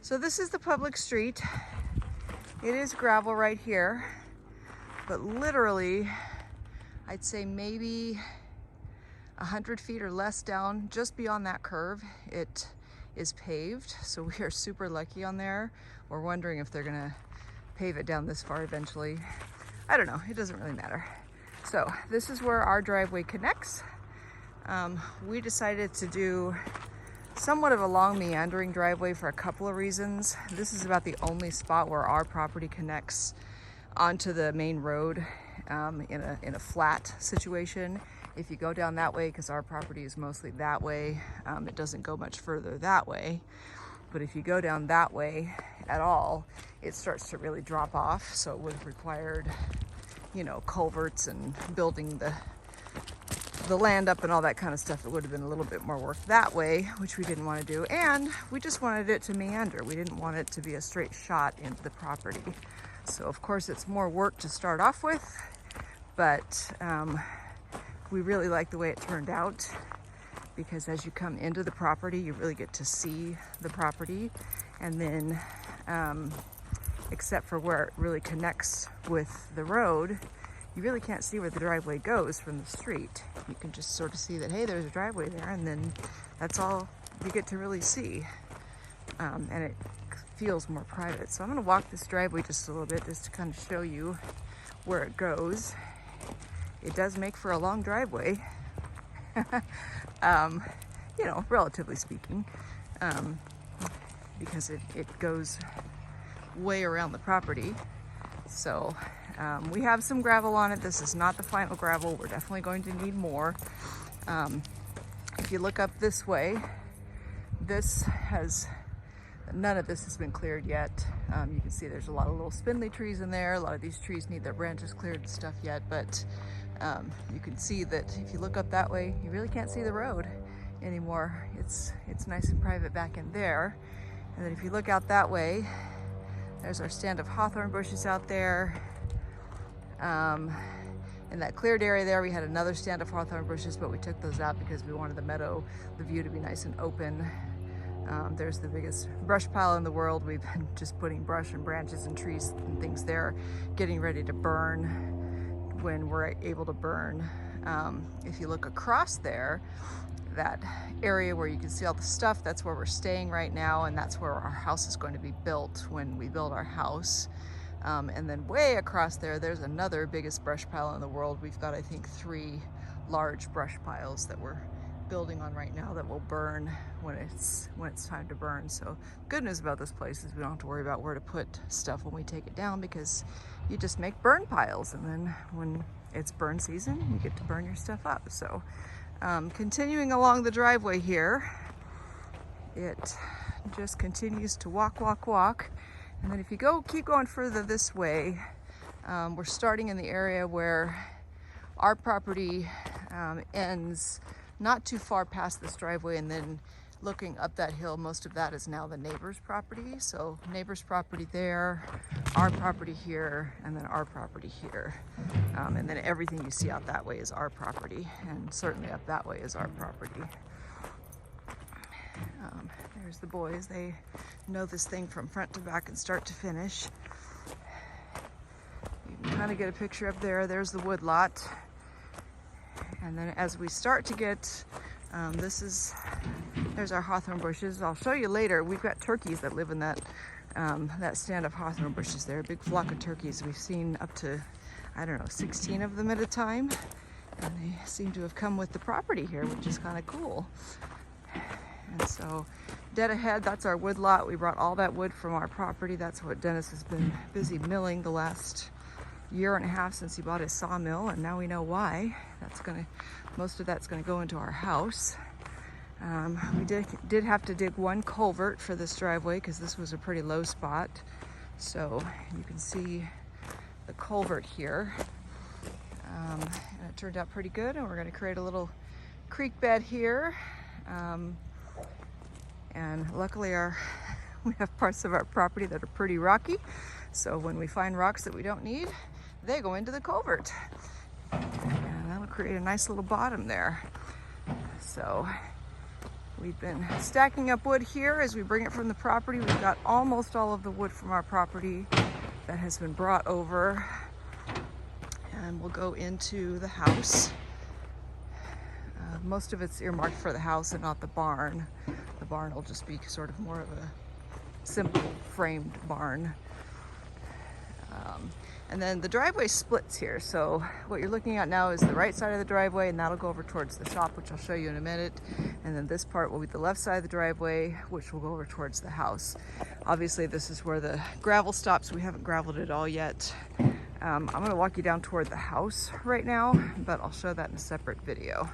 So this is the public street. It is gravel right here, but literally, I'd say maybe 100 feet or less down, just beyond that curve, it is paved. So we are super lucky on there. We're wondering if they're gonna pave it down this far eventually. I don't know, it doesn't really matter. So this is where our driveway connects. We decided to do somewhat of a long meandering driveway for a couple of reasons. This is about the only spot where our property connects onto the main road in a flat situation. If you go down that way, because our property is mostly that way, it doesn't go much further that way. But if you go down that way at all, it starts to really drop off. So it would have required, you know, culverts and building the land up and all that kind of stuff. It would have been a little bit more work that way, which we didn't want to do. And we just wanted it to meander. We didn't want it to be a straight shot into the property. So of course it's more work to start off with, but we really like the way it turned out, because as you come into the property, you really get to see the property. And then, except for where it really connects with the road, you really can't see where the driveway goes from the street. You can just sort of see that, hey, there's a driveway there, and then that's all you get to really see. And it feels more private. So I'm gonna walk this driveway just a little bit just to kind of show you where it goes. It does make for a long driveway, you know, relatively speaking, because it goes way around the property. So we have some gravel on it. This is not the final gravel. We're definitely going to need more. If you look up this way, none of this has been cleared yet. You can see there's a lot of little spindly trees in there. A lot of these trees need their branches cleared and stuff yet, but you can see that if you look up that way, you really can't see the road anymore. It's nice and private back in there. And then if you look out that way, there's our stand of hawthorn bushes out there. In that cleared area there, we had another stand of hawthorn bushes, but we took those out because we wanted the view to be nice and open. There's the biggest brush pile in the world. We've been just putting brush and branches and trees and things there, getting ready to burn when we're able to burn. If you look across there, that area where you can see all the stuff, that's where we're staying right now, and that's where our house is going to be built when we build our house. And then way across there, there's another biggest brush pile in the world. We've got, I think, 3 large brush piles that we're building on right now that will burn when it's time to burn. So good news about this place is we don't have to worry about where to put stuff when we take it down, because you just make burn piles, and then when it's burn season, you get to burn your stuff up. So continuing along the driveway here, it just continues to walk. And then if you keep going further this way, we're starting in the area where our property ends not too far past this driveway, and then looking up that hill, most of that is now the neighbor's property. So neighbor's property there, our property here, and then our property here. And then everything you see out that way is our property, and certainly up that way is our property. There's the boys. They know this thing from front to back and start to finish. You can kind of get a picture up there. There's the wood lot. And then as we start to get, there's our hawthorn bushes. I'll show you later. We've got turkeys that live in that stand of hawthorn bushes there. A big flock of turkeys. We've seen up to, I don't know, 16 of them at a time. And they seem to have come with the property here, which is kind of cool. And so dead ahead, that's our wood lot. We brought all that wood from our property. That's what Dennis has been busy milling the last 1.5 years since he bought his sawmill, and now we know why. Most of that's gonna go into our house. We did have to dig 1 culvert for this driveway because this was a pretty low spot. So you can see the culvert here. And it turned out pretty good, and we're gonna create a little creek bed here. And luckily we have parts of our property that are pretty rocky. So when we find rocks that we don't need, they go into the culvert. And that'll create a nice little bottom there. So We've been stacking up wood here as we bring it from the property. We've got almost all of the wood from our property that has been brought over, and we'll go into the house. Most of it's earmarked for the house and not the barn. The barn will just be sort of more of a simple framed barn. And then the driveway splits here. So what you're looking at now is the right side of the driveway, and that'll go over towards the shop, which I'll show you in a minute. And then this part will be the left side of the driveway, which will go over towards the house. Obviously, this is where the gravel stops. We haven't graveled it all yet. I'm gonna walk you down toward the house right now, but I'll show that in a separate video.